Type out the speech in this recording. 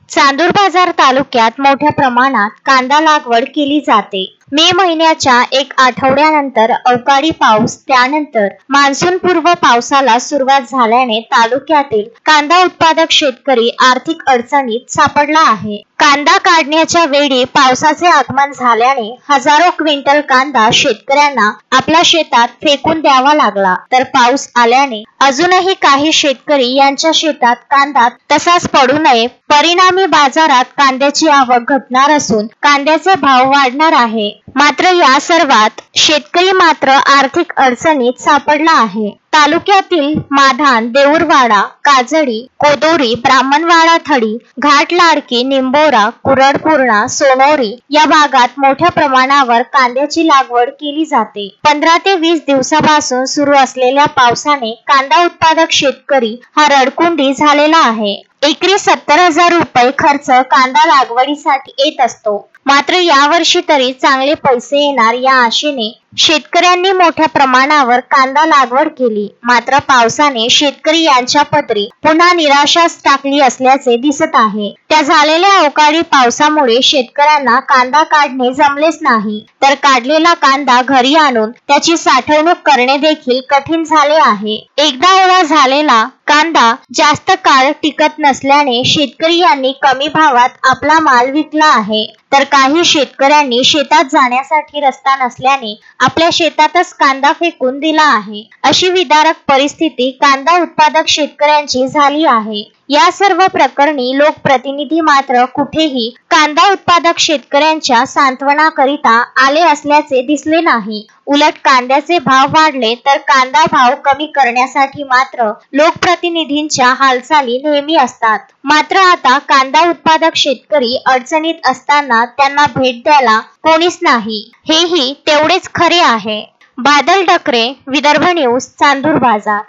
चांदूर बाजार तालुक्यात मोठ्या प्रमाणात कांदा लागवड केली जाते। मे महिन्याच्या एक आठवड्यानंतर अवकाळी पाऊस त्यानंतर मान्सून पूर्व पावसाला सुरुवात झाल्याने तालुक्यातील कांदा उत्पादक शेतकरी आर्थिक अडचणीत सापडला आहे। कांदा काढण्याच्या वेळी पावसाचे आगमन झाल्याने हजारो क्विंटल कांदा शेतकऱ्यांना आपल्या शेतात फेकून द्यावा लागला, तर पाऊस आल्याने अजूनही काही शेतकरी यांच्या शेतात कांदा तसाच पडू नये, परिणामी बाजारात कांद्याची आवक घटणार असून कांद्याचे भाव वाढणार आहे। मात्र या सर्वात शेतकरी मात्र आर्थिक अडचणीत सापडला आहे। तालुक्यातील माधान, देऊरवाडा, काजळी, कोदोरी, ब्राह्मणवाडा, थडी, घाट लाडकी, निंबोरा, कुरडपूर्णा, सोनोरी या भागात मोठ्या प्रमाणावर कांद्याची लागवड केली जाते। 15 ते 20 दिवसापासून सुरू असलेल्या पावसाने कांदा उत्पादक शेतकरी हा रडकुंडी झालेला आहे। एकरी 70,000 रुपये खर्च कांदा लागवडीसाठी येत असतो। मात्र यावर्षी तरी चांगले पैसे येणार या आशेने शेतकऱ्यांनी मोठ्या प्रमाणावर कांदा लागवड केली। मात्र पावसाने शेतकरी यांच्या पदरी पुन्हा निराशाच टाकली असल्याचे दिसत आहे। त्या झालेल्या अवकाळी पावसामुळे शेतकऱ्यांना कांदा काढणे जमलेच नाही, तर काढलेला कांदा घरी आणून त्याची साठवणूक करणे देखील कठीण झाले आहे। एकदा ओला झालेला कांदा जास्त काळ टिकत नसल्याने शेतकरी यांनी कमी भावात आपला माल विकला आहे, तर काही शेतकऱ्यांनी शेतात जाण्यासाठी रस्ता नसल्याने आपल्या शेतातच कांदा फेकून दिला आहे। अशी विदारक परिस्थिती कांदा उत्पादक शेतकऱ्यांची झाली आहे। या सर्व प्रकरणी लोकप्रतिनिधी मात्र कुठेही कांदा उत्पादक शेतकऱ्यांच्या सांत्वनाकरिता आले असल्याचे दिसले नाही। उलट कांद्याचे भाव वाढले तर कांदा भाव कमी करण्यासाठी मात्र लोकप्रतिनिधींच्या हालचाली नेहमी असतात। मात्र आता कांदा उत्पादक शेतकरी अडचणीत असताना त्यांना भेट द्यायला कोणीच नाही, हेही तेवढेच खरे आहे। बादल डकरे, विदर्भ न्यूज, चांदूर बाजार।